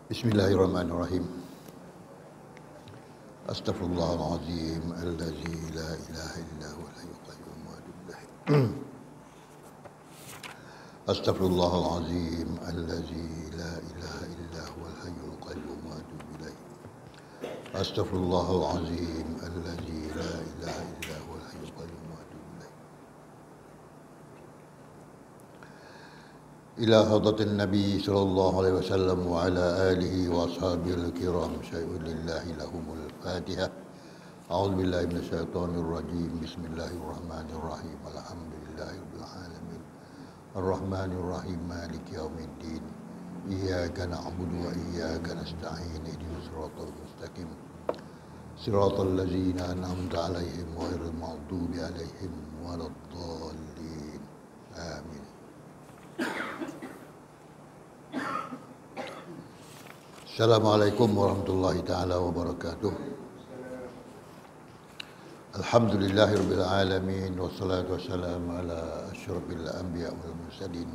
Bismillahirrahmanirrahim. Astaghfirullahalazim allazi la ilaha illa huwal hayyul qayyum wa atubu ilaih. Astaghfirullahalazim allazi la ilaha illa huwal hayyul qayyum wa atubu ilaih. Astaghfirullahalazim allazi la ilaha illa huwal hayyul qayyum wa atubu ilaih. إلى حضرة النبي صلى الله عليه وسلم وعلى آله وأصحابه الكرام شيء لله لهم الفاتحة. أعوذ بالله من الشيطان الرجيم. بسم الله الرحمن الرحيم. الحمد لله رب العالمين الرحمن الرحيم مالك يوم الدين إياك نعبد وإياك نستعين اهدنا الصراط المستقيم صراط الذين أنعمت عليهم غير المغضوب عليهم ولا الضالين آمين. Assalamualaikum warahmatullahi taala wabarakatuh. Alhamdulillahirabbil alamin wassalatu wassalamu ala asyrafil anbiya wal mursalin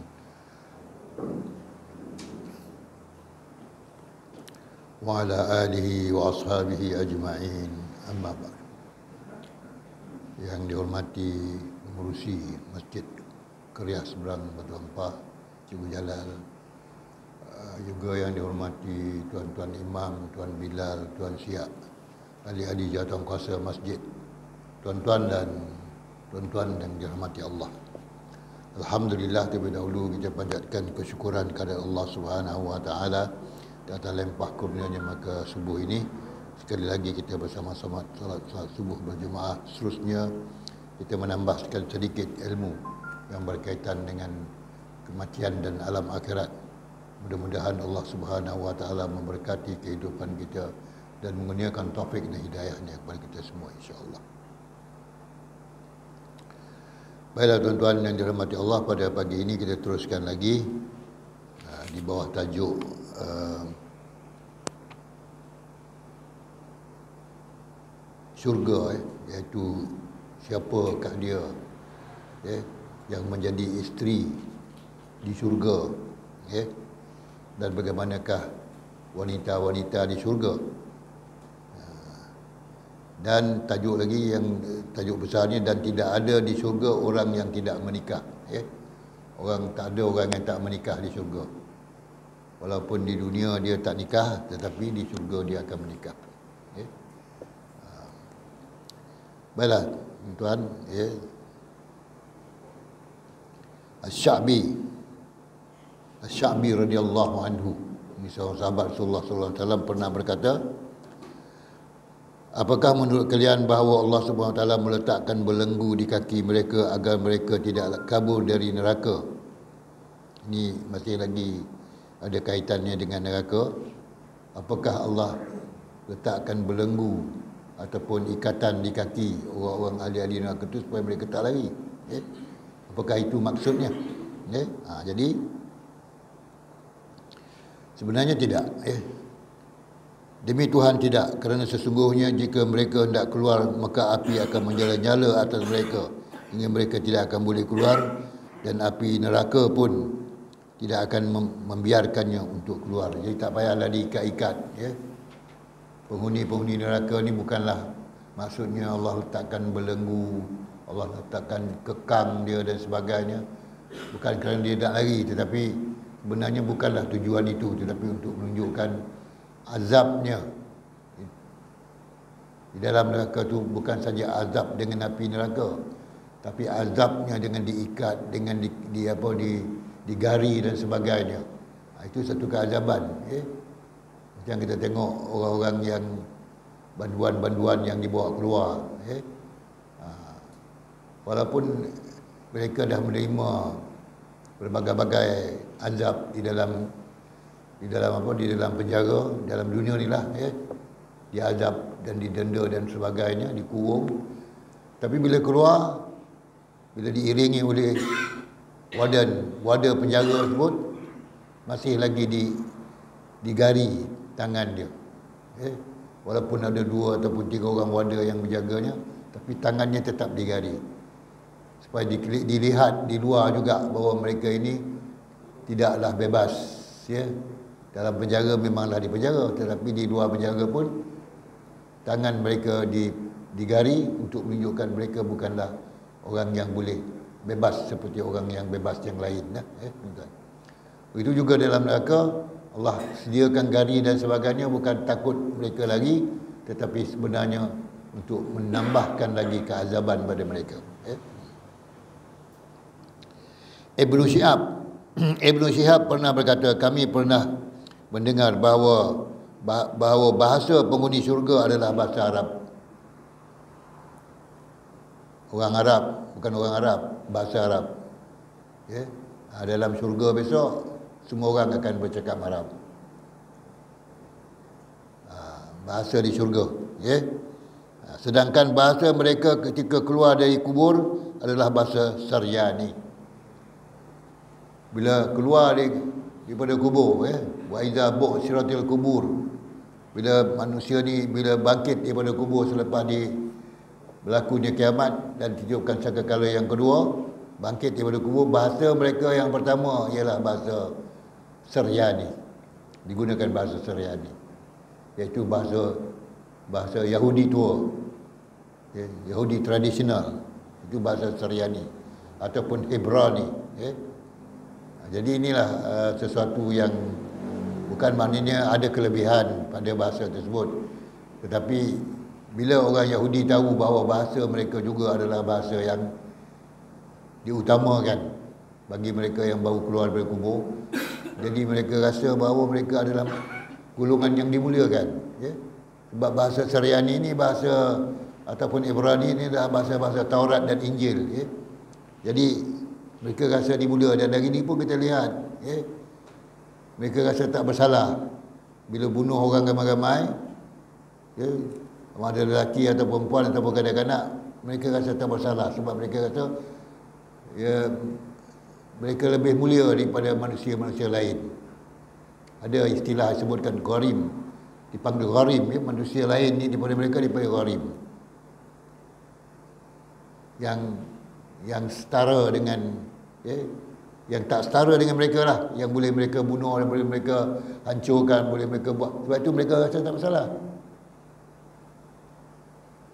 wa ala alihi wa ashabihi ajma'in. Amma ba'd. Yang dihormati pengurusi Masjid Keria Seberang Batu Ampah, Cikgu Jalal, juga yang dihormati Tuan-Tuan Imam, Tuan Bilal, Tuan Siap, ahli-ahli jawatankuasa masjid, tuan-tuan dan tuan-tuan yang dirahmati Allah. Alhamdulillah, terlebih dahulu kita panjatkan kesyukuran kepada Allah Subhanahu wa taala atas limpah kurnianya maka subuh ini. Sekali lagi kita bersama-sama salat subuh berjemaah. Seterusnya kita menambah sekali sedikit ilmu yang berkaitan dengan kematian dan alam akhirat. Mudah-mudahan Allah Subhanahu wa taala memberkati kehidupan kita dan mengurniakan taufik dan hidayahnya kepada kita semua, insya-Allah. Baiklah tuan-tuan yang dirahmati Allah, pada pagi ini kita teruskan lagi di bawah tajuk syurga, iaitu siapakah dia yang menjadi isteri di syurga, dan bagaimanakah wanita-wanita di syurga. Dan tajuk lagi, yang tajuk besarnya, dan tidak ada di syurga orang yang tidak menikah. Tak ada orang yang tak menikah di syurga. Walaupun di dunia dia tak nikah, tetapi di syurga dia akan menikah. Baiklah tuan, Asy-Sya'bi radhiyallahu anhu, ini seorang sahabat Rasulullah sallallahu alaihi wasallam, pernah berkata, apakah menurut kalian bahawa Allah Subhanahu wa taala meletakkan belenggu di kaki mereka agar mereka tidak kabur dari neraka? Ini masih lagi ada kaitannya dengan neraka. Apakah Allah letakkan belenggu ataupun ikatan di kaki orang-orang ahli-ahli neraka itu supaya mereka tak lari? Apakah itu maksudnya? Jadi sebenarnya tidak. Demi Tuhan tidak, kerana sesungguhnya jika mereka hendak keluar, maka api akan menjala-nyala atas mereka hingga mereka tidak akan boleh keluar, dan api neraka pun tidak akan membiarkannya untuk keluar. Jadi tak payahlah diikat-ikat. Penghuni-penghuni neraka ni bukanlah maksudnya Allah letakkan belenggu, Allah letakkan kekang dia dan sebagainya. Bukan kerana dia tak lari, tetapi sebenarnya bukanlah tujuan itu, tetapi untuk menunjukkan azabnya di dalam neraka tu. Bukan saja azab dengan api neraka, tapi azabnya dengan diikat, dengan digari dan sebagainya. Itu satu keazaban. Macam kita tengok orang-orang yang banduan-banduan yang dibawa keluar, walaupun mereka dah menerima berbagai-bagai azab di dalam penjara, dalam dunia ni lah, diazab dan didenda dan sebagainya, dikurung. Tapi bila keluar, bila diiringi oleh warden penjara tersebut, masih lagi digari tangan dia. Walaupun ada 2 ataupun 3 orang warden yang menjaganya, tapi tangannya tetap digari, supaya dilihat di luar juga bahawa mereka ini tidaklah bebas, Dalam penjara memanglah di penjara, tetapi di luar penjara pun tangan mereka digari untuk menunjukkan mereka bukanlah orang yang boleh bebas seperti orang yang bebas yang lain. Itu juga dalam neraka, Allah sediakan gari dan sebagainya bukan takut mereka lagi, tetapi sebenarnya untuk menambahkan lagi keazaban pada mereka. Ibnu Syihab pernah berkata, kami pernah mendengar bahawa bahasa penghuni syurga adalah bahasa Arab. Orang Arab, bukan orang Arab, bahasa Arab. Dalam syurga besok semua orang akan bercakap Arab. Bahasa di syurga. Sedangkan bahasa mereka ketika keluar dari kubur adalah bahasa Saryani. Bila keluar daripada kubur, wa iza bu'siratil kubur, bila manusia ni bila bangkit daripada kubur selepas berlakunya kiamat dan ditiupkan sangkakala yang kedua, bangkit daripada kubur, bahasa mereka yang pertama ialah bahasa Saryani. Digunakan bahasa Saryani, iaitu bahasa Yahudi tua, Yahudi tradisional, itu bahasa Saryani ataupun Hebrani. Jadi inilah sesuatu yang bukan maknanya ada kelebihan pada bahasa tersebut, tetapi bila orang Yahudi tahu bahawa bahasa mereka juga adalah bahasa yang diutamakan bagi mereka yang baru keluar dari kubur, jadi mereka rasa bahawa mereka adalah golongan yang dimuliakan. Sebab bahasa Saryani ini, bahasa ataupun Ibrani ini adalah bahasa-bahasa Taurat dan Injil. Jadi mereka rasa dimulia, dan dari ini pun kita lihat, mereka rasa tak bersalah bila bunuh orang ramai-ramai, ada lelaki atau perempuan atau kanak-kanak, mereka rasa tak bersalah sebab mereka rasa mereka lebih mulia daripada manusia-manusia lain. Ada istilah sebutkan gharim, dipanggil gharim, manusia lain ni daripada mereka dipanggil gharim, yang setara dengan yang tak setara dengan mereka lah, yang boleh mereka bunuh, yang boleh mereka hancurkan, boleh mereka buat. Sebab itu mereka rasa tak bersalah.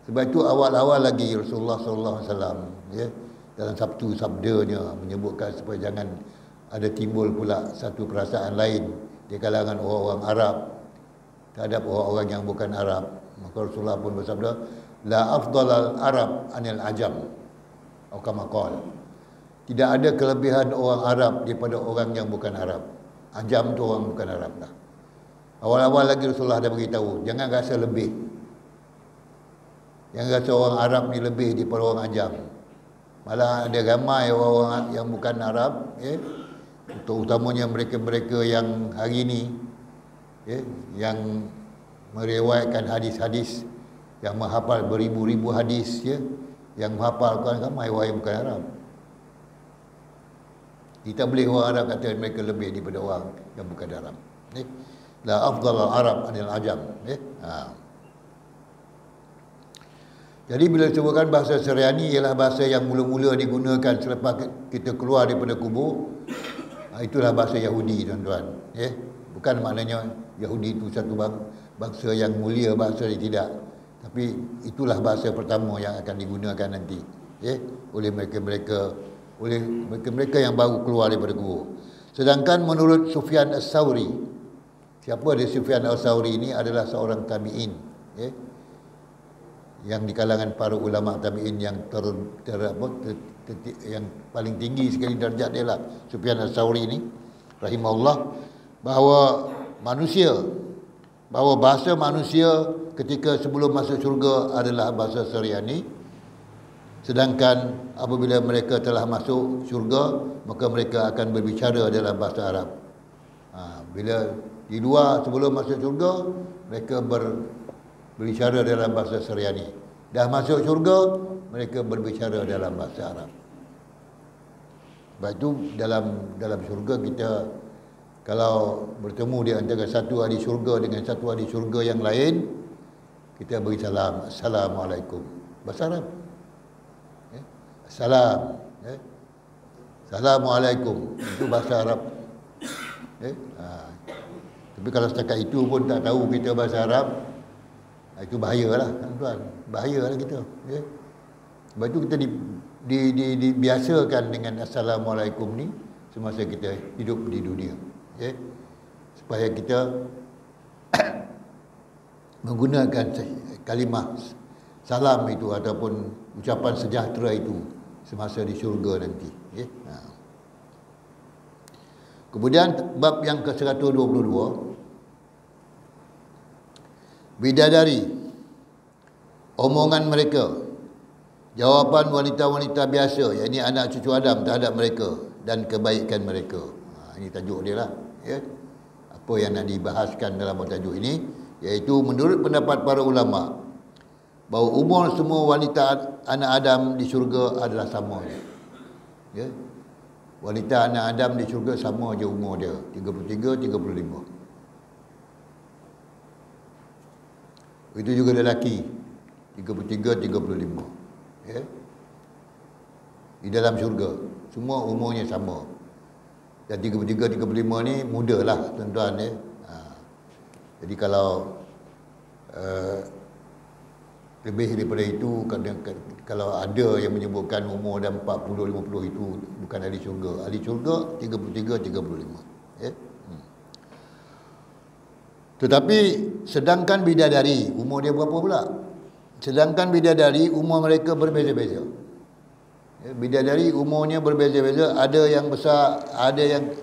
Sebab itu awal-awal lagi Rasulullah SAW dalam Sabtu sabdanya menyebutkan supaya jangan ada timbul pula satu perasaan lain di kalangan orang-orang Arab terhadap orang-orang yang bukan Arab. Maka Rasulullah pun bersabda, la afdalal Arab anil ajam, atau kama qala, tidak ada kelebihan orang Arab daripada orang yang bukan Arab. Ajam tu orang bukan Arab lah. Awal-awal lagi Rasulullah dah beritahu, jangan rasa lebih, jangan rasa orang Arab ni lebih daripada orang Ajam. Malah ada ramai orang yang bukan Arab, terutamanya mereka-mereka yang hari ni yang meriwayatkan hadis-hadis, yang menghafal beribu-ribu hadis, yang menghafalkan ramai orang yang bukan Arab. Kita boleh orang Arab kata mereka lebih daripada orang yang bukan Arab. La afdal al-Arab anil ajam. Jadi bila disebutkan bahasa Saryani ialah bahasa yang mula-mula digunakan selepas kita keluar daripada kubur, itulah bahasa Yahudi, tuan-tuan. Bukan maknanya Yahudi itu satu bangsa yang mulia, bangsa yang tidak. Tapi itulah bahasa pertama yang akan digunakan nanti oleh mereka yang baru keluar daripada kubur. Sedangkan menurut Sufyan As-Sawri, siapa dia Sufyan As-Sawri ini adalah seorang tabi'in, yang di kalangan para ulama tabi'in yang yang paling tinggi sekali darjat dia lah, Sufyan As-Sawri ini rahimahullah, bahawa bahasa manusia ketika sebelum masuk syurga adalah bahasa Saryani. Sedangkan apabila mereka telah masuk syurga, maka mereka akan berbicara dalam bahasa Arab. Bila di luar sebelum masuk syurga, mereka berbicara dalam bahasa Saryani. Dah masuk syurga, mereka berbicara dalam bahasa Arab. Sebab itu dalam syurga kita kalau bertemu di antara satu ahli syurga dengan satu ahli syurga yang lain, kita beri salam, Assalamualaikum, bahasa Arab. Salam, Assalamualaikum, itu bahasa Arab. Tapi kalau setakat itu pun tak tahu kita bahasa Arab, itu bahayalah tuan-tuan. Bahayalah kita. Ya. Sebab itu kita dibiasakan dengan Assalamualaikum ni semasa kita hidup di dunia. Ya. Supaya kita menggunakan kalimah salam itu ataupun ucapan sejahtera itu semasa di syurga nanti. Ya. Kemudian bab yang ke-122, bidadari, omongan mereka, jawapan wanita-wanita biasa, yakni anak cucu Adam terhadap mereka dan kebaikan mereka. Ini tajuk dia lah. Ya. Apa yang nak dibahaskan dalam tajuk ini, iaitu menurut pendapat para ulama, bahawa umur semua wanita anak Adam di syurga adalah sama. Ya. Wanita anak Adam di syurga sama je umur dia, 33, 35. Itu juga lelaki, 33, 35. Ya. Di dalam syurga semua umurnya sama. Dan 33, 35 ni muda lah tuan-tuan. Ya. Jadi kalau lebih daripada itu, kalau ada yang menyebutkan umur dah 40, 50 itu bukan ahli syurga. Ahli syurga 33, 35. Ya. Tetapi sedangkan bidadari, umur dia berapa pula? Sedangkan bidadari umur mereka berbeza-beza. Ya, bidadari umurnya berbeza-beza, ada yang besar, ada yang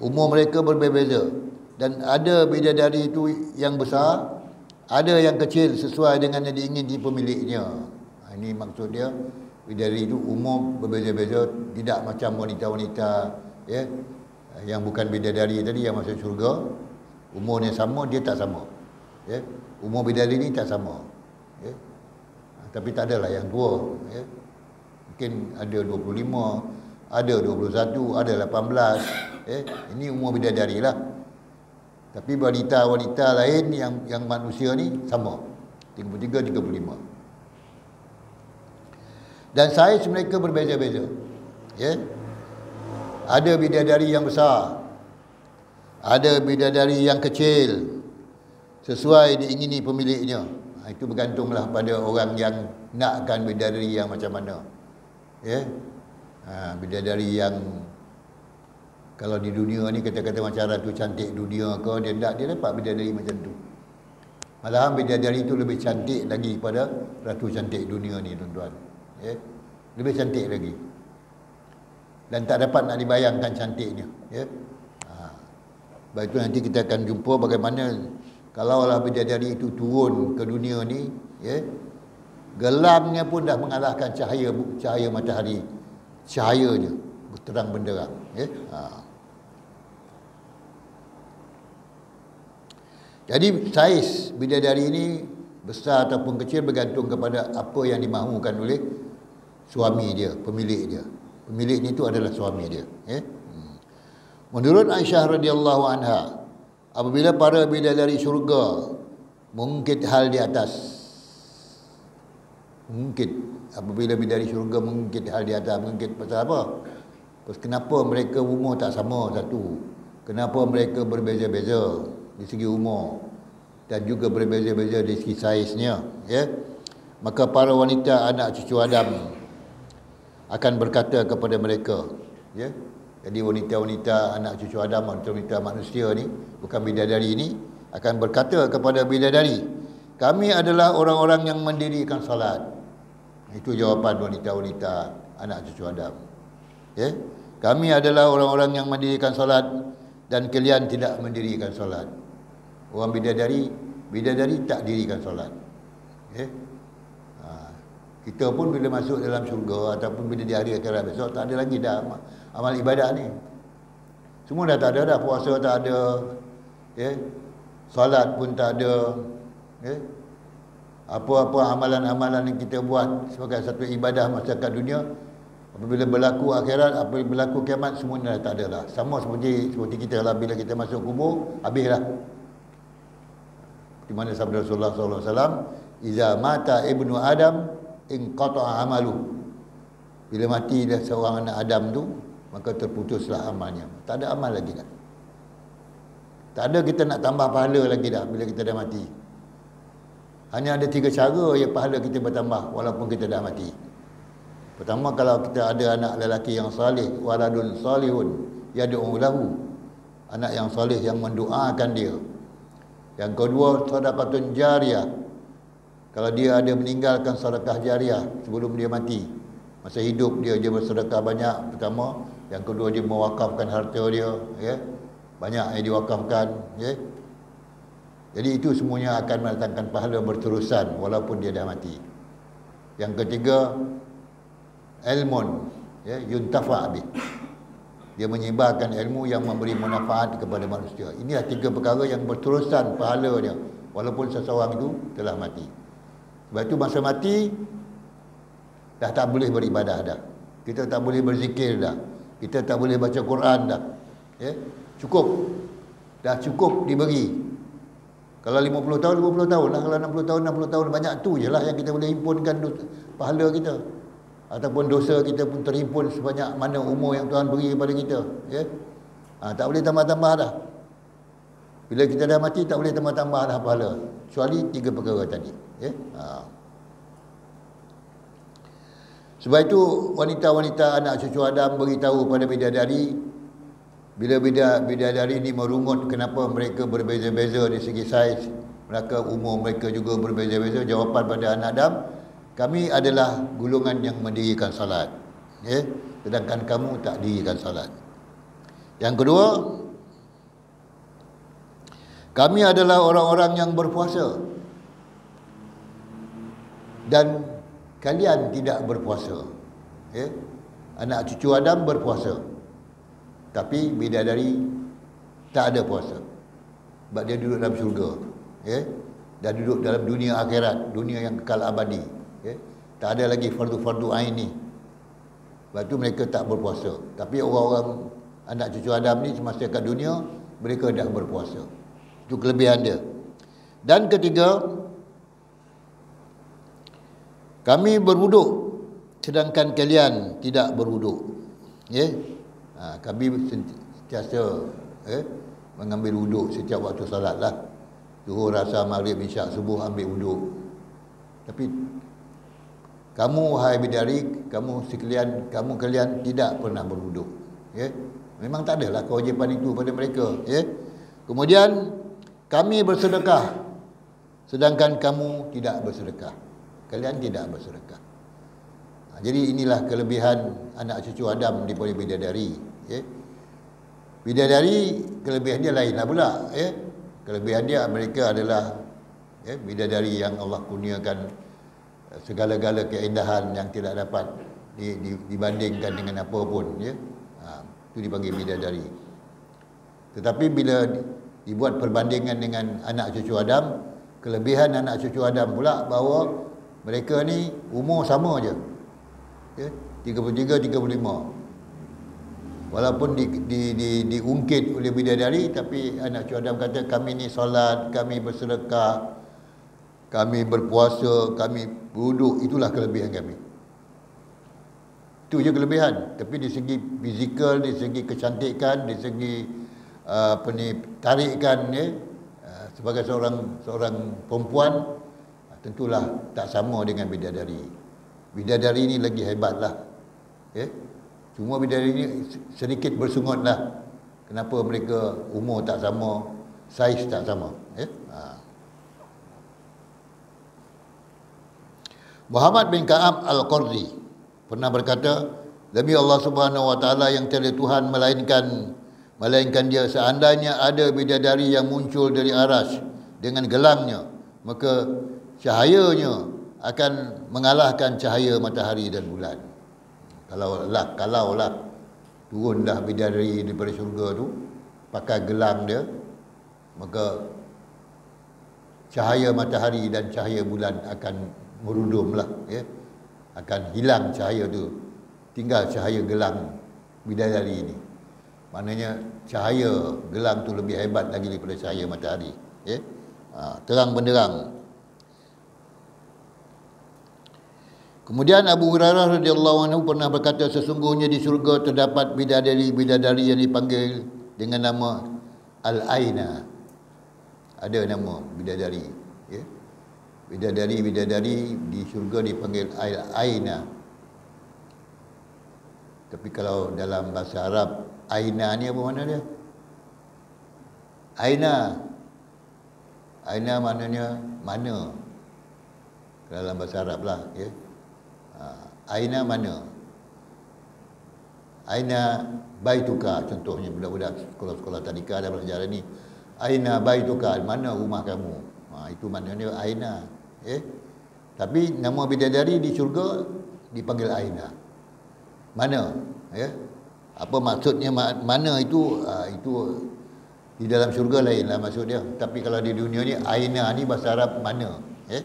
umur mereka berbeza-beza. Dan ada bidadari itu yang besar, ada yang kecil sesuai dengan yang diingini pemiliknya. Ini maksud dia, bidadari itu umur berbeza-beza, tidak macam wanita-wanita ya, yang bukan bidadari tadi yang masuk syurga. Umurnya sama, dia tak sama. Ya. Umur bidadari ni tak sama. Ya. Tapi tak adalah yang tua. Ya. Mungkin ada 25, ada 21, ada 18. Ya. Ini umur bidadari lah. Tapi wanita-wanita lain yang manusia ni sama. 33, 35. Dan saiz mereka berbeza-beza. Ya. Ada bidadari yang besar, ada bidadari yang kecil, sesuai diingini pemiliknya. Itu bergantunglah pada orang yang nakkan bidadari yang macam mana. Ya. Bidadari yang kalau di dunia ni kata-kata macam Ratu Cantik dunia ke, dia dapat bidadari macam tu. Malahan bidadari itu lebih cantik lagi pada Ratu Cantik dunia ni tuan-tuan. Ya. Lebih cantik lagi. Dan tak dapat nak dibayangkan cantiknya. Ya. Sebab itu nanti kita akan jumpa bagaimana kalaulah bidadari itu turun ke dunia ni, ya, gelamnya pun dah mengalahkan cahaya matahari. Cahayanya terang benderang. Ya. Jadi saiz bidadari ini besar ataupun kecil bergantung kepada apa yang dimahukan oleh suami dia, pemilik dia. Pemiliknya itu adalah suami dia. Ya. Menurut Aisyah radhiyallahu anha, apabila para bidadari syurga mengungkit hal di atas, apabila bidadari syurga mengungkit hal di atas, mengungkit pasal apa? Terus kenapa mereka umur tak sama satu? Kenapa mereka berbeza-beza di segi umur dan juga berbeza-beza dari segi saiznya, ya. Maka para wanita anak cucu Adam akan berkata kepada mereka, ya. Jadi wanita-wanita anak cucu Adam, wanita-wanita manusia ni, bukan bidadari ni, akan berkata kepada bidadari, kami adalah orang-orang yang mendirikan salat. Itu jawapan wanita-wanita anak cucu Adam. Ya. Kami adalah orang-orang yang mendirikan salat dan kalian tidak mendirikan salat. Orang bidadari tak dirikan solat. Ya. Kita pun bila masuk dalam syurga ataupun bila di hari akhirat besok, tak ada lagi dah amal ibadat ni. Semua dah tak ada dah, puasa tak ada, ya. Solat pun tak ada, ya. Apa-apa amalan-amalan yang kita buat sebagai satu ibadah masyarakat dunia, apabila berlaku akhirat, apabila berlaku kiamat, semuanya dah tak ada lah. Sama seperti kita lah, bila kita masuk kubur, habislah. Di mana sabda Rasulullah SAW, "Iza mata ibnu Adam inqata'a amalu." Bila mati dah seorang anak Adam tu, maka terputuslah amalnya. Tak ada amal lagi dah. Tak ada kita nak tambah pahala lagi dah bila kita dah mati. Hanya ada 3 cara yang pahala kita bertambah walaupun kita dah mati. Pertama, kalau kita ada anak lelaki yang salih, waladun salihun yad'u lahu, anak yang salih yang mendoakan dia. Yang kedua, sedekahun jariyah. Kalau dia ada meninggalkan sedekah jariah sebelum dia mati, masa hidup dia bersedekah banyak, pertama. Yang kedua, dia mewakafkan harta dia, ya. Banyak yang diwakafkan, ya. Jadi itu semuanya akan mendatangkan pahala berterusan walaupun dia dah mati. Yang ketiga, ilmun, ya, yuntafa' bih. Dia menyebarkan ilmu yang memberi manfaat kepada manusia. Inilah 3 perkara yang berterusan pahalanya walaupun seseorang itu telah mati. Sebab itu masa mati dah tak boleh beribadah dah. Kita tak boleh berzikir dah. Kita tak boleh baca Quran dah. Ya? Cukup. Dah cukup diberi. Kalau 50 tahun, 50 tahun lah. Kalau 60 tahun, 60 tahun. Banyak tu je lah yang kita boleh himpunkan pahala kita. Ataupun dosa kita pun terhimpun sebanyak mana umur yang Tuhan beri kepada kita. Ya? Tak boleh tambah-tambah dah. Bila kita dah mati, tak boleh tambah-tambah dah pahala. Kecuali 3 perkara tadi. Ya? Sebab itu wanita-wanita anak cucu Adam beritahu pada bidadari, bila bidadari ni merungut kenapa mereka berbeza-beza di segi saiz, mereka umur mereka juga berbeza-beza, jawapan pada anak Adam, kami adalah golongan yang mendirikan salat, ya, sedangkan kamu tak dirikan salat. Yang kedua, kami adalah orang-orang yang berpuasa dan kalian tidak berpuasa. Ya? Anak cucu Adam berpuasa, tapi bidadari tak ada puasa. Sebab dia duduk dalam syurga. Ya? Dah duduk dalam dunia akhirat, dunia yang kekal abadi. Ya? Tak ada lagi fardu-fardu ain ni. Sebab tu mereka tak berpuasa. Tapi orang-orang anak cucu Adam ni semasa kat dunia, mereka dah berpuasa. Itu kelebihan dia. Dan ketiga, kami berwuduk sedangkan kalian tidak berwuduk. Ya? Kami sentiasa mengambil wuduk setiap waktu salat lah. Zuhur, asar, maghrib, isyak, subuh ambil wuduk. Tapi kamu wahai bidadari, kamu kalian tidak pernah berwuduk. Ya? Memang tak adalah kewajipan itu pada mereka. Ya? Kemudian kami bersedekah sedangkan kamu tidak bersedekah. Kalian tidak bersedekah. Jadi inilah kelebihan anak cucu Adam daripada bidadari. Ya? Bidadari kelebihan dia lainlah pula. Ya? Kelebihan dia mereka adalah bidadari yang Allah kurniakan segala-gala keindahan yang tidak dapat dibandingkan dengan apa pun. Ya? Itu dipanggil bidadari. Tetapi bila dibuat perbandingan dengan anak cucu Adam, kelebihan anak cucu Adam pula bahawa mereka ni umur sama je. Ya, 33, 35. Walaupun diungkit oleh bidadari, tapi anak cucu Adam kata kami ni solat, kami bersedekah, kami berpuasa, kami berwuduk, itulah kelebihan kami. Itu je kelebihan. Tapi di segi fizikal, di segi kecantikan, di segi tarikan, ya, sebagai seorang perempuan, tentulah tak sama dengan bidadari. Bidadari ni lagi hebatlah. Ya? Cuma bidadari ni sedikit bersungutlah. Kenapa mereka umur tak sama, saiz tak sama. Ya? Muhammad bin Ka'ab Al-Qurzi pernah berkata, demi Allah Subhanahu wa taala yang tiada Tuhan melainkan dia, seandainya ada bidadari yang muncul dari arasy dengan gelangnya, maka cahayanya akan mengalahkan cahaya matahari dan bulan. Kalaulah turunlah bidadari daripada syurga tu pakai gelang dia, maka cahaya matahari dan cahaya bulan akan merudumlah, ya. Akan hilang cahaya tu, tinggal cahaya gelang bidadari ini. Maknanya cahaya gelang tu lebih hebat lagi daripada cahaya matahari, ya. Terang benderang. Kemudian Abu Hurairah radhiyallahu anhu pernah berkata, sesungguhnya di syurga terdapat bidadari-bidadari yang dipanggil dengan nama Al-Aina. Ada nama bidadari, ya. Bidadari di syurga dipanggil Al-Aina. Tapi kalau dalam bahasa Arab, Aina ni apa makna dia? Aina maknanya mana. Dalam bahasa Arab lah, ya. Aina mana? Aina baituka, contohnya budak-budak sekolah-sekolah tadika ada belajar ni. Aina baituka, mana rumah kamu? Itu maknanya Aina, ya. Tapi nama bidadari di syurga dipanggil Aina. Mana, ya? Apa maksudnya mana itu? Itu di dalam syurga lainlah maksud dia. Tapi kalau di dunia ni, Aina ni bahasa Arab mana, ya?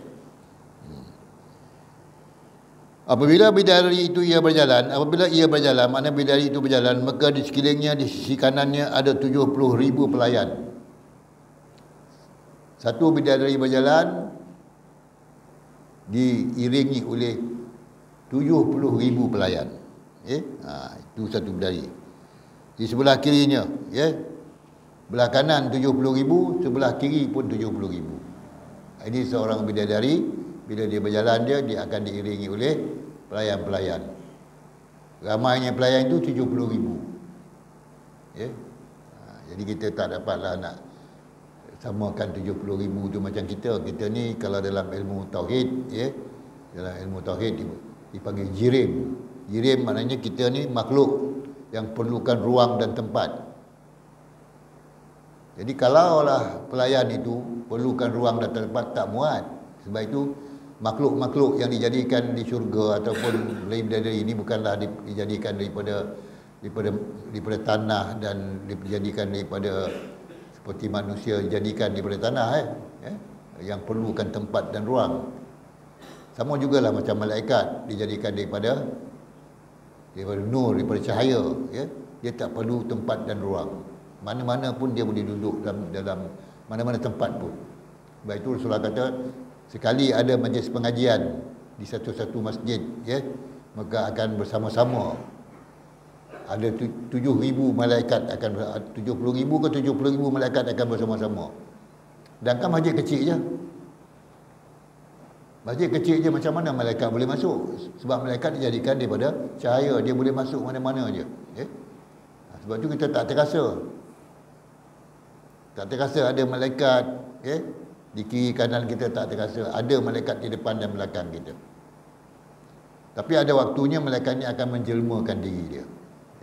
Apabila bidadari itu ia berjalan, makna bidadari itu berjalan, maka di sekelilingnya, di sisi kanannya ada 70,000 pelayan. Satu bidadari berjalan diiringi oleh 70,000 pelayan. Itu satu bidadari. Di sebelah kirinya, ya. Belah kanan 70,000, sebelah kiri pun 70,000. Ini seorang bidadari. Bila dia berjalan dia akan diiringi oleh pelayan-pelayan. Ramainya pelayan itu 70,000. Ya. Jadi kita tak dapatlah nak samakan 70,000 tu macam kita. Kita ni kalau dalam ilmu tauhid, ya, dalam ilmu tauhid dipanggil jirim. Jirim maknanya kita ni makhluk yang perlukan ruang dan tempat. Jadi kalaulah pelayan itu perlukan ruang dan tempat, tak muat. Sebab itu makhluk-makhluk yang dijadikan di syurga ataupun bidadari ini bukanlah dijadikan daripada tanah dan dijadikan daripada seperti manusia dijadikan daripada tanah, yang perlukan tempat dan ruang. Sama jugalah macam malaikat dijadikan daripada nur, daripada cahaya, ya. Dia tak perlu tempat dan ruang. Mana-mana pun dia boleh duduk dalam mana-mana tempat pun. Sebab itu Rasulullah kata, sekali ada majlis pengajian di satu-satu masjid, ya, maka akan bersama-sama. Ada 7,000 malaikat akan 70,000 ke 70,000 malaikat akan bersama-sama. Sedangkan masjid kecil je. Masjid kecil je, macam mana malaikat boleh masuk? Sebab malaikat dijadikan daripada cahaya, dia boleh masuk mana-mana je, ya. Sebab tu kita tak terasa. Tak terasa ada malaikat, ya. Di kiri kanan kita tak terasa. Ada malaikat di depan dan belakang kita. Tapi ada waktunya malaikat ni akan menjelmakan diri dia,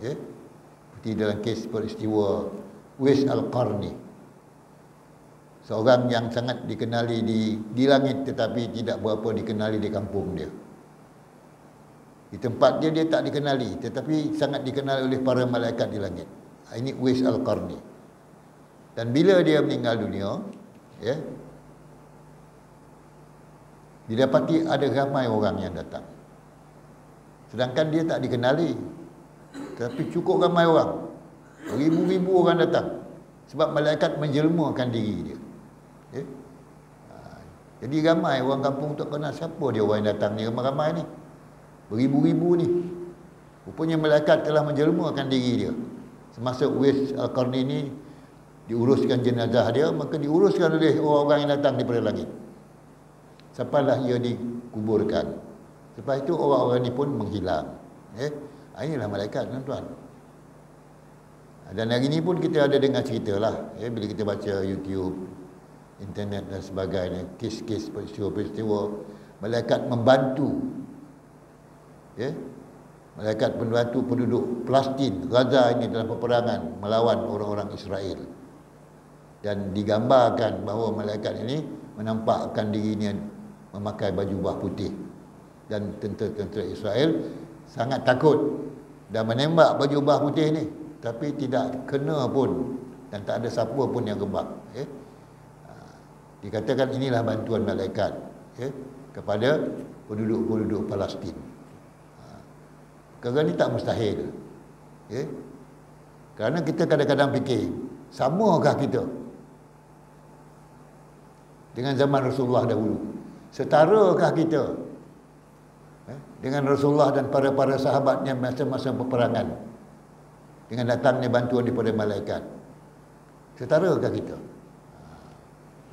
ya. Seperti dalam kes peristiwa Uwais Al-Qarni, seorang yang sangat dikenali di langit tetapi tidak berapa dikenali di kampung dia. Di tempat dia tak dikenali, tetapi sangat dikenali oleh para malaikat di langit. Ini Uwais Al-Qarni. Dan bila dia meninggal dunia, ya, didapati ada ramai orang yang datang. Sedangkan dia tak dikenali, tapi cukup ramai orang. Ribu-ribu orang datang. Sebab malaikat menjelmakan diri dia, ya? Jadi ramai orang kampung tak kenal siapa dia orang yang datang ni, ramai-ramai ni. Beribu-ribu ni. Rupanya malaikat telah menjelmakan diri dia. Semasa Uwais Al-Qarni ni diuruskan jenazah dia, maka diuruskan oleh orang-orang yang datang daripada langit. Sampailah ia dikuburkan. Lepas itu orang-orang ni pun menghilang, ya. Inilah malaikat, tuan-tuan. Dan hari ini pun kita ada dengar cerita lah, ya, bila kita baca YouTube, internet dan sebagainya, kes-kes peristiwa-peristiwa malaikat membantu, ya, malaikat membantu penduduk Palestin, Gaza ini dalam peperangan melawan orang-orang Israel. Dan digambarkan bahawa malaikat ini menampakkan dirinya memakai baju bah putih, dan tentera-tentera Israel sangat takut dan menembak baju bah putih ni, tapi tidak kena pun dan tak ada siapa pun yang gebak, ya. Dikatakan inilah bantuan malaikat, ya, kepada penduduk-penduduk Palestin. Kerana ini tak mustahil, ya. Kerana kita kadang-kadang fikir, samakah kita dengan zaman Rasulullah dahulu? Setarakah kita dengan Rasulullah dan para sahabatnya masa-masa peperangan dengan datangnya bantuan daripada malaikat? Setarakah kita?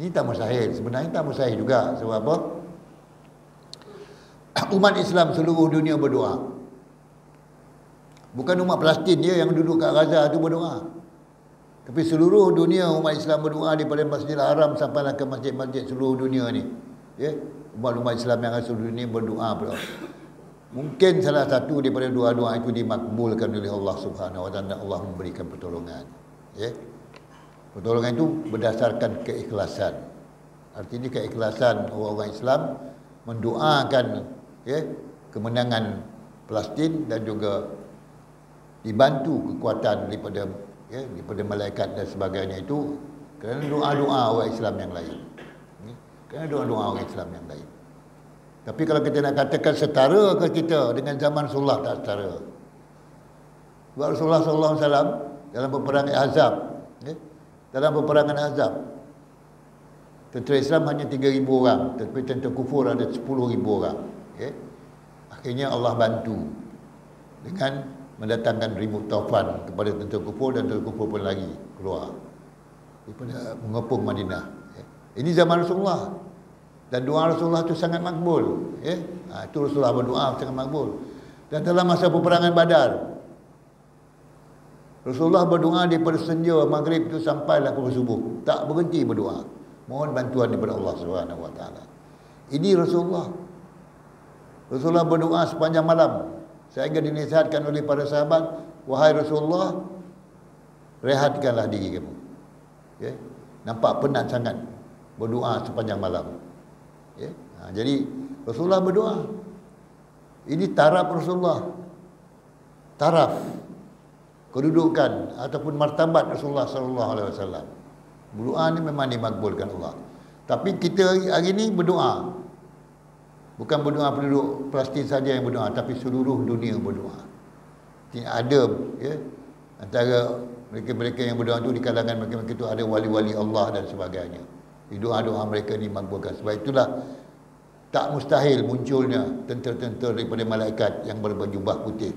Ini tak mustahil. Sebenarnya tak mustahil juga. Sebab apa? Umat Islam seluruh dunia berdoa. Bukan umat Palestin je yang duduk kat Gaza tu berdoa. Tapi seluruh dunia umat Islam berdoa daripada Masjidil Haram sampai ke masjid-masjid seluruh dunia ni. Ya, umat Islam yang seluruh dunia berdoa pula. Mungkin salah satu daripada doa-doa itu dimakbulkan oleh Allah Subhanahu wa taala, Allah memberikan pertolongan. Ya. Pertolongan itu berdasarkan keikhlasan. Artinya keikhlasan orang-orang Islam mendoakan kemenangan Palestin dan juga dibantu kekuatan daripada malaikat dan sebagainya itu kerana doa-doa orang Islam yang lain. Kerana doa-doa orang Islam yang lain. Tapi kalau kita nak katakan setara ke kita dengan zaman Rasulullah, tak setara. Sebab Rasulullah SAW dalam peperangan Ahzab, dalam peperangan Ahzab, tentera Islam hanya 3,000 orang, tetapi tentera kufur ada 10,000 orang. Akhirnya Allah bantu dengan mendatangkan ribut taufan kepada tentera kufur, dan tentera kufur pun lagi keluar daripada mengepung Madinah. Ini zaman Rasulullah, dan doa Rasulullah itu sangat makbul. Itu Rasulullah berdoa sangat makbul. Dan dalam masa peperangan Badar, Rasulullah berdoa daripada senja maghrib itu sampailah ke subuh, tak berhenti berdoa, mohon bantuan daripada Allah Subhanahu wa taala. Ini Rasulullah. Rasulullah berdoa sepanjang malam sehingga dinasihatkan oleh para sahabat, wahai Rasulullah, rehatkanlah diri kamu. Nampak penat sangat berdoa sepanjang malam. Jadi Rasulullah berdoa. Ini taraf Rasulullah, taraf kedudukan ataupun martabat Rasulullah sallallahu alaihi wasallam. Berdoa ni memang dimakbulkan Allah. Tapi kita hari ini berdoa, bukan berdoa penduduk Palestin saja yang berdoa, tapi seluruh dunia berdoa. Ada antara mereka-mereka yang berdoa itu, di kalangan mereka-mereka itu ada wali-wali Allah dan sebagainya. Di doa-doa mereka dimakbulkan. Sebab itulah tak mustahil munculnya tentera-tentera daripada malaikat yang berbaju putih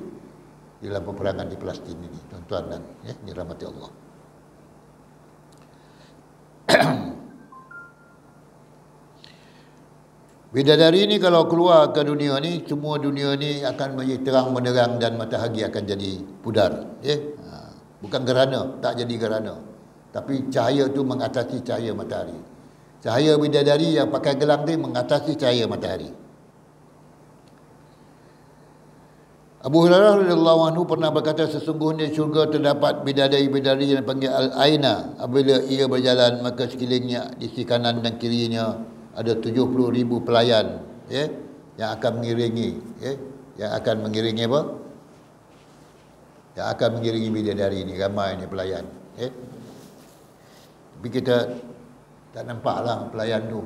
dalam peperangan di Palestin ini, tuan-tuan dan dirahmati Allah. Bidadari ni kalau keluar ke dunia ni, semua dunia ni akan menjadi terang benderang dan matahari akan jadi pudar. Bukan gerhana, tak jadi gerhana. Tapi cahaya tu mengatasi cahaya matahari. Cahaya bidadari yang pakai gelang ni mengatasi cahaya matahari. Abu Hurairah radhiyallahu anhu pernah berkata, sesungguhnya syurga terdapat bidadari-bidadari yang dipanggil Al-Aina. Apabila ia berjalan, maka sekelilingnya di sisi kanan dan kirinya ada 70,000 pelayan yang akan mengiringi yang akan mengiringi apa? Yang akan mengiringi bidadari ni, ramai ni pelayan. Tapi kita tak nampaklah pelayan tu.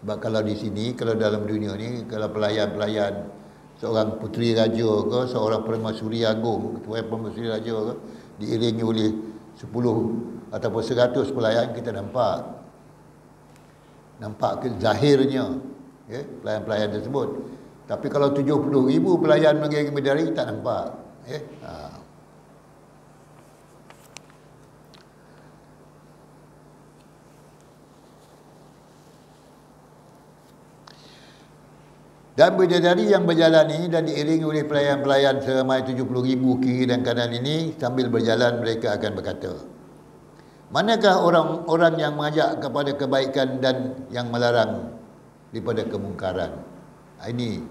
Sebab kalau di sini, kalau dalam dunia ni, kalau pelayan-pelayan seorang puteri raja ke, seorang permaisuri agung, ketua permaisuri raja ke, diiringi oleh 10 ataupun 100 pelayan, kita nampak ke zahirnya pelayan-pelayan tersebut. Tapi kalau 70,000 pelayan mengiringi bidadari, tak nampak. Dan bidadari yang berjalan ini dan diiringi oleh pelayan-pelayan seramai 70,000 kiri dan kanan ini, sambil berjalan mereka akan berkata, manakah orang-orang yang mengajak kepada kebaikan dan yang melarang daripada kemungkaran? Ini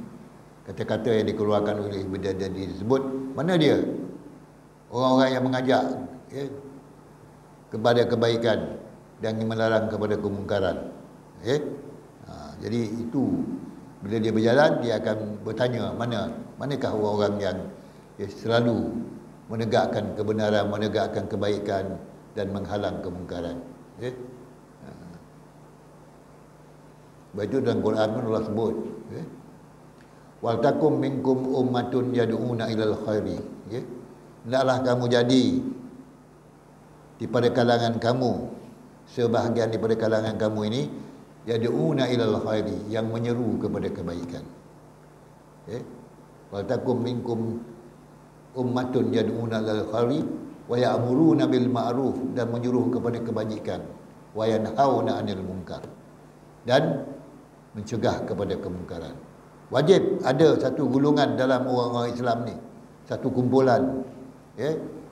kata-kata yang dikeluarkan oleh bidadari tersebut. Mana dia? Orang-orang yang mengajak kepada kebaikan dan yang melarang kepada kemungkaran. Jadi itu, bila dia berjalan, dia akan bertanya, manakah orang-orang yang selalu menegakkan kebenaran, menegakkan kebaikan dan menghalang kemungkaran. Sebab itu dalam Quran pun Allah sebut, wal takum minkum ummatun yad'una ilal khairi. Hendaklah kamu jadi daripada kalangan kamu, sebahagian daripada kalangan kamu ini, yad'una ilal khairi, yang menyeru kepada kebaikan. Wal takum minkum ummatun yad'una ilal khairi wa ya'muruna bil ma'ruf, dan menyuruh kepada kebajikan, wa yanhauna 'anil munkar, dan mencegah kepada kemungkaran. Wajib ada satu golongan dalam orang-orang Islam ni, satu kumpulan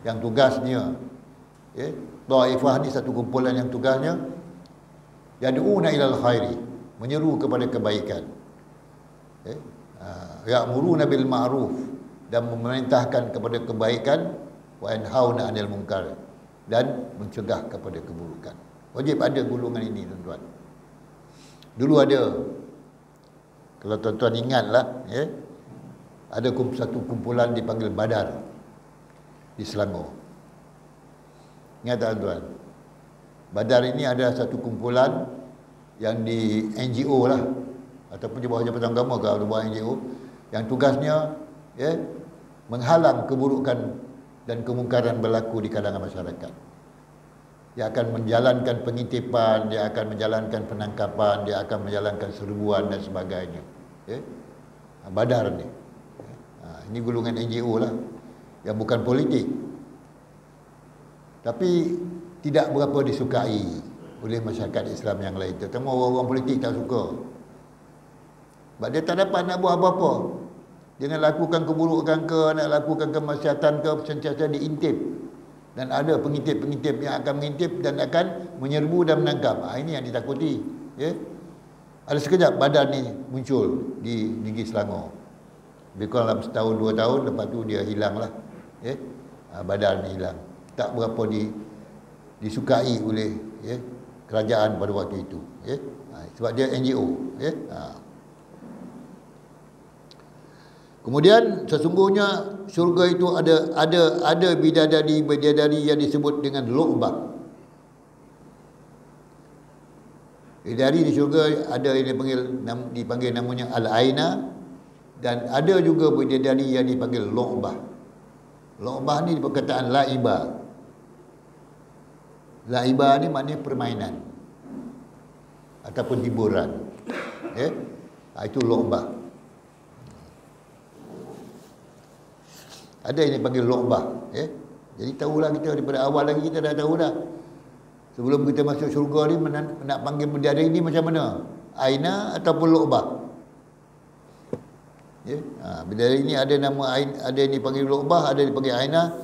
yang tugasnya Taifah ni satu kumpulan yang tugasnya yad'una ilal khairi, menyeru kepada kebaikan, ya'muruna bil ma'ruf, dan memerintahkan kepada kebaikan, wa yanhauna 'anil munkar, dan mencegah kepada keburukan. Wajib ada golongan ini, tuan-tuan. Dulu ada, kalau tuan-tuan ingatlah, ada satu kumpulan dipanggil Badar di Selangor. Ingat tak, tuan-tuan? Badar ini ada satu kumpulan yang di NGO lah, ataupun di bawah Jabatan Agama ke bawah NGO, yang tugasnya menghalang keburukan dan kemungkaran berlaku di kalangan masyarakat. Dia akan menjalankan pengintipan, dia akan menjalankan penangkapan, dia akan menjalankan serbuan dan sebagainya. Badar ni. Ini golongan NGO lah, yang bukan politik, tapi tidak berapa disukai oleh masyarakat Islam yang lain. Terutama orang-orang politik tak suka. Sebab dia tak dapat nak buat apa-apa. Dia nak lakukan keburukan ke, nak lakukan kemaksiatan ke, sentiasa diintip. Dan ada pengintip-pengintip yang akan mengintip dan akan menyerbu dan menangkap. Ini yang ditakuti. Ada sekejap Badar ni muncul di negeri Selangor. Lebih kurang dalam setahun, 2 tahun, lepas tu dia hilang lah. Badar ni hilang. Tak berapa disukai oleh kerajaan pada waktu itu. Sebab dia NGO. Kemudian sesungguhnya syurga itu ada bidadari yang disebut dengan lu'bah. Bidadari di syurga ada yang dipanggil namanya al-aina, dan ada juga bidadari yang dipanggil lu'bah. Lu'bah ni perkataan la'iba. La'iba ni maknanya permainan ataupun hiburan. Itu lu'bah. Ada yang dipanggil lu'bah. Jadi tahulah kita daripada awal lagi, kita dah tahu dah. Sebelum kita masuk syurga ni, nak panggil bidadari ni macam mana? Aina ataupun lu'bah? Bidadari ni ada nama aina, ada yang dipanggil lu'bah, ada yang dipanggil aina.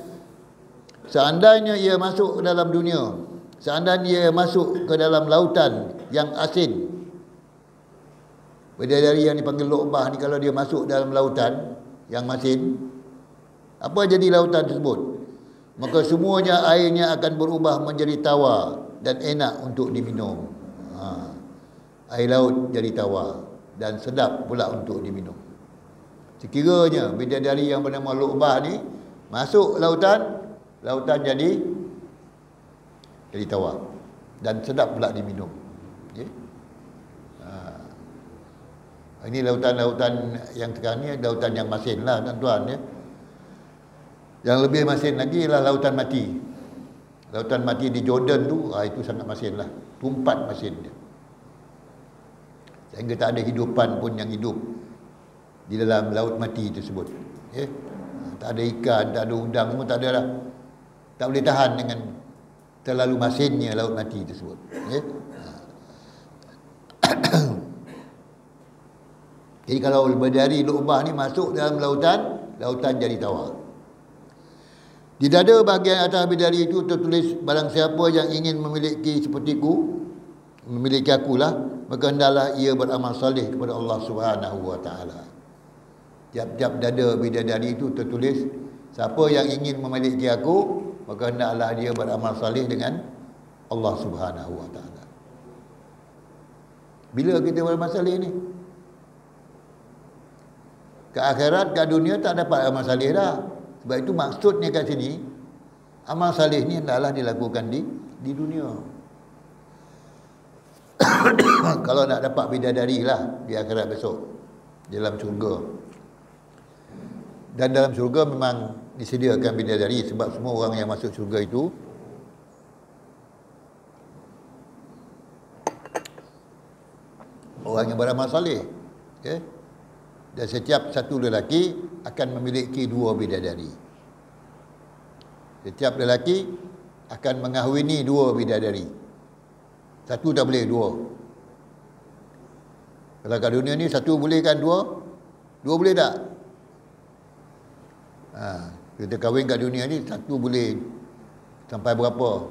Seandainya ia masuk ke dalam dunia, seandainya ia masuk ke dalam lautan yang asin, bidadari yang dipanggil lu'bah ni, kalau dia masuk dalam lautan yang masin, apa jadi lautan tersebut? Maka semuanya airnya akan berubah menjadi tawar dan enak untuk diminum. Air laut jadi tawar dan sedap pula untuk diminum. Sekiranya bidadari yang bernama lu'bah ni masuk lautan jadi tawar dan sedap pula diminum. Ini lautan-lautan yang sekarang ni lautan yang masin lah, tuan-tuan. Yang lebih masin lagi ialah lautan mati. Lautan mati di Jordan tu, itu sangat masin lah. Tumpat masin dia. Sehingga tak ada hidupan pun yang hidup di dalam laut mati tersebut. Tak ada ikan, tak ada udang, semua tak ada lah. Tak boleh tahan dengan terlalu masinnya laut mati tersebut. Jadi kalau bidadari lu'bah ni masuk dalam lautan jadi tawar. Di dada bahagian atas bidadari itu tertulis, barang siapa yang ingin memiliki sepertiku, memiliki akulah, maka hendaklah ia beramal saleh kepada Allah Subhanahu wa taala. Tiap-tiap dada bidadari itu tertulis, siapa yang ingin memiliki aku, maka hendaklah dia beramal saleh dengan Allah Subhanahu wa taala. Bila kita beramal saleh ni? Ke akhirat, ke dunia tak dapat amal saleh dah. Sebab itu maksudnya kat sini, amal saleh ni hendaklah dilakukan di dunia. Kalau nak dapat bidadari lah di akhirat besok, dalam syurga. Dan dalam syurga memang disediakan bidadari, sebab semua orang yang masuk syurga itu orang yang beramal saleh. Dan setiap satu lelaki akan memiliki 2 bidadari. Setiap lelaki akan mengahwini 2 bidadari. 1 tak boleh, 2. Kalau kat dunia ni 1 boleh kan, 2? 2 boleh tak? Kita kahwin kat dunia ni 1 boleh sampai berapa?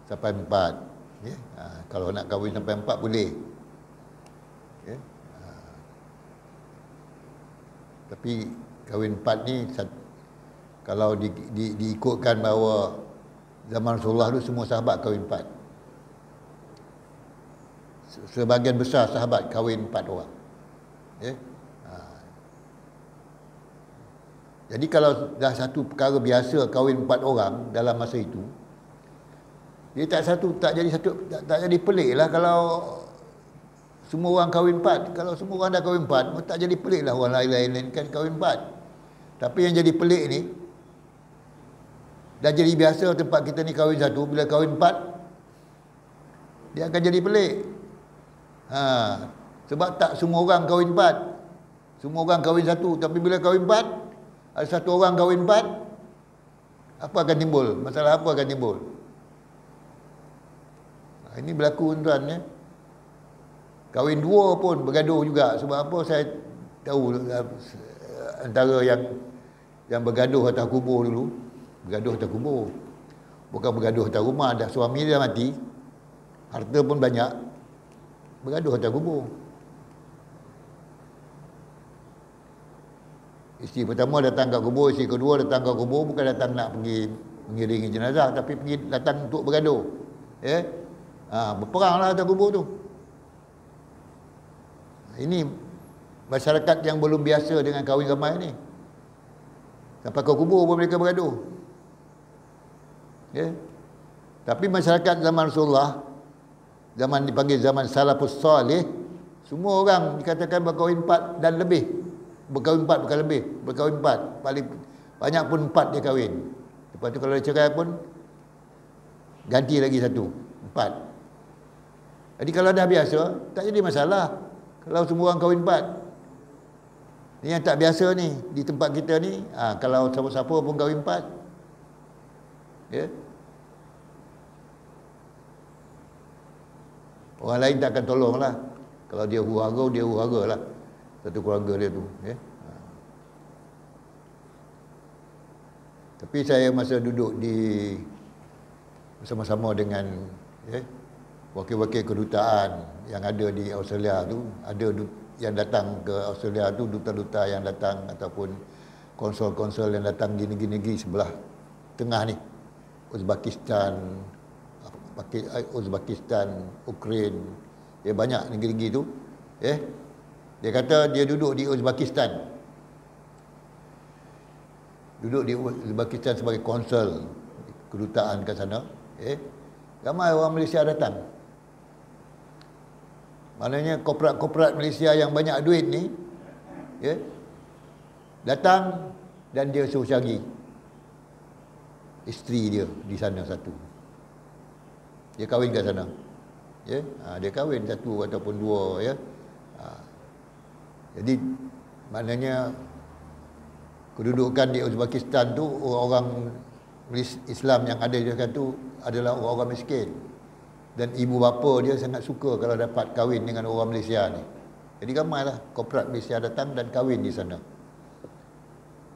Sampai 4. Okay? Kalau nak kahwin sampai 4 boleh. Okay? Tapi kahwin 4 ni kalau diikutkan bahawa zaman Rasulullah tu semua sahabat kahwin 4. Sebahagian besar sahabat kahwin 4 orang. Okay? Jadi kalau dah satu perkara biasa kahwin 4 orang dalam masa itu, dia tak jadi pelik lah kalau semua orang kahwin 4. Kalau semua orang dah kahwin 4, tak jadi pelik lah orang lain-lain kan kahwin 4. Tapi yang jadi pelik ni, dah jadi biasa tempat kita ni kahwin 1, bila kahwin 4, dia akan jadi pelik. Sebab tak semua orang kahwin 4. Semua orang kahwin 1, tapi bila kahwin 4, ada satu orang kahwin 4, apa akan timbul? Masalah apa akan timbul? Ini berlaku tuan-tuan ya. Kahwin 2 pun bergaduh juga. Sebab apa? Saya tahu antara yang bergaduh atas kubur dulu, bergaduh atas kubur. Bukan bergaduh atas rumah, dah suami dia mati, harta pun banyak, bergaduh atas kubur. Isteri pertama datang kat kubur, isteri kedua datang kat kubur, bukan datang nak pergi mengiringi jenazah, tapi datang untuk bergaduh. Berperanglah atas kubur tu. Ini masyarakat yang belum biasa dengan kahwin ramai ni. Sampai ke kubur pun mereka bergaduh. Tapi masyarakat zaman Rasulullah, zaman dipanggil zaman salafus salih, semua orang dikatakan berkahwin 4 dan lebih. Berkahwin 4 bukan lebih, berkahwin 4. Paling banyak pun 4 dia kahwin. Lepas tu kalau dia cerai pun ganti lagi 1, 4. Jadi kalau dah biasa, tak jadi masalah kalau semua orang kahwin 4. Ni yang tak biasa ni di tempat kita ni, kalau siapa-siapa pun kahwin 4. Ya. Orang lain tak akan tolong lah. Kalau dia huru-hara lah satu keluarga dia tu. Tapi saya masa duduk bersama-sama dengan wakil-wakil kedutaan yang ada di Australia tu, ada yang datang ke Australia tu, duta-duta yang datang ataupun konsul-konsul yang datang di negeri-negeri sebelah tengah ni, Uzbekistan, Ukraine, banyak negeri-negeri tu. Dia kata dia duduk di Uzbekistan. Duduk di Uzbekistan sebagai konsul kedutaan kat sana. Ramai orang Malaysia datang. Maknanya korporat-korporat Malaysia yang banyak duit ni, datang dan dia suruh cari isteri dia di sana satu. Dia kahwin kat sana. Dia kahwin 1 ataupun 2 ya. Jadi maknanya kedudukan di Uzbekistan tu, orang Islam yang ada di sana tu adalah orang-orang miskin. Dan ibu bapa dia sangat suka kalau dapat kahwin dengan orang Malaysia ni. Jadi ramailah korporat Malaysia datang dan kahwin di sana.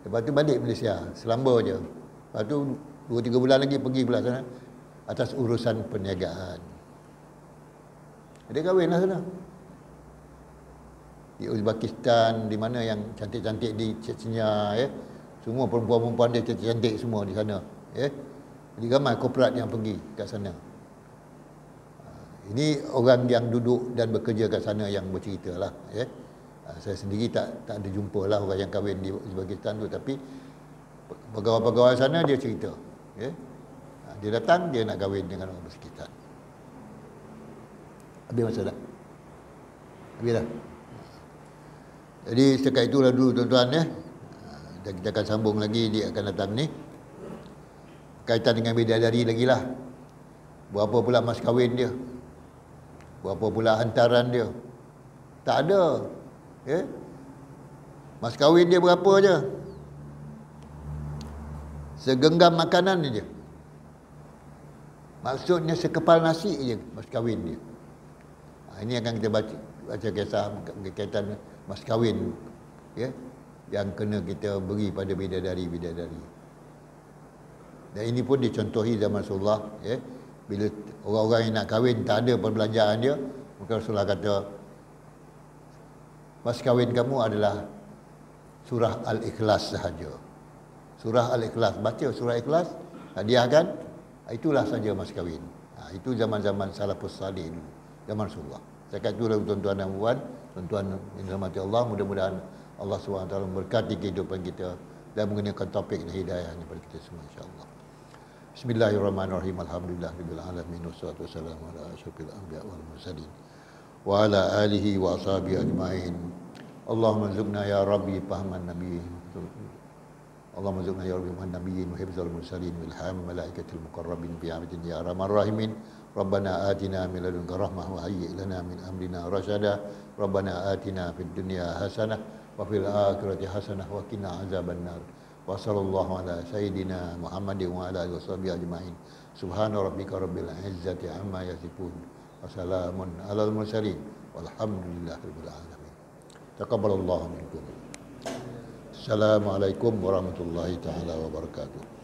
Lepas tu balik Malaysia, selamba je. Lepas tu 2-3 bulan lagi pergi pula sana atas urusan perniagaan. Dia kahwinlah sana. Di Uzbekistan, di mana yang cantik-cantik di Chechnya, semua perempuan-perempuan dia cantik-cantik semua di sana. Jadi ramai korporat yang pergi kat sana. Ini orang yang duduk dan bekerja kat sana yang bercerita lah. Saya sendiri tak ada jumpa lah orang yang kahwin di Uzbekistan tu, tapi pegawai-pegawai sana dia cerita. Dia datang, dia nak kahwin dengan orang bersekitar. Habis masa dah? Habis dah? Jadi setakat itulah dulu tuan-tuan ya. Dan kita akan sambung lagi dia akan datang ni. Kaitan dengan bidadari lagi lah. Berapa pula mas kahwin dia? Berapa pula hantaran dia? Tak ada. Mas kahwin dia berapa je? Segenggam makanan je. Maksudnya sekepal nasi je mas kahwin dia. Ini akan kita baca kisah berkaitan mas kahwin, ya, yang kena kita beri pada bidadari-bidadari. Dan ini pun dicontohi zaman Rasulullah, ya. Bila orang-orang yang nak kahwin tak ada perbelanjaan dia, maka Rasulullah kata, mas kahwin kamu adalah surah Al-Ikhlas sahaja. Surah Al-Ikhlas, baca surah Ikhlas, hadiahkan, itulah saja mas kahwin. Itu zaman-zaman salafus salih dulu, zaman Rasulullah. Saya kata itulah tuan-tuan dan puan, tuan-tuan yang dirahmati Allah, mudah-mudahan Allah SWT memberkati kehidupan kita dan mengenakan topik dan hidayahnya kepada kita semua, insya-Allah. Bismillahirrahmanirrahim. Alhamdulillahirabbil alamin wassalatu wassalamu ala asyrofil anbiya wal mursalin wa ala alihi wa ashabihi ajmain. Allahumma zidna ya rabbi fahman nabiy. Allahumma zidna ya rabbi fahman nabiyyin wa hifdzal mursalin wa ilham malaikatil muqarrabin bi amatin ya arhamar rahimin. Rabbana atina min ladunka rahmah wa hayyi' lana min amrina rasyada. Rabbana atina fid dunya hasanah wa fil akhirati hasanah wa qina azabannar. Wa sallallahu ala sayyidina Muhammadin wa ala alihi washabihi ajmain. Subhana rabbika rabbil izzati amma yasifun. Wa salamun alal mursalin walhamdulillahi rabbil alamin. Taqabbalallahu minkum. Assalamualaikum warahmatullahi taala wabarakatuh.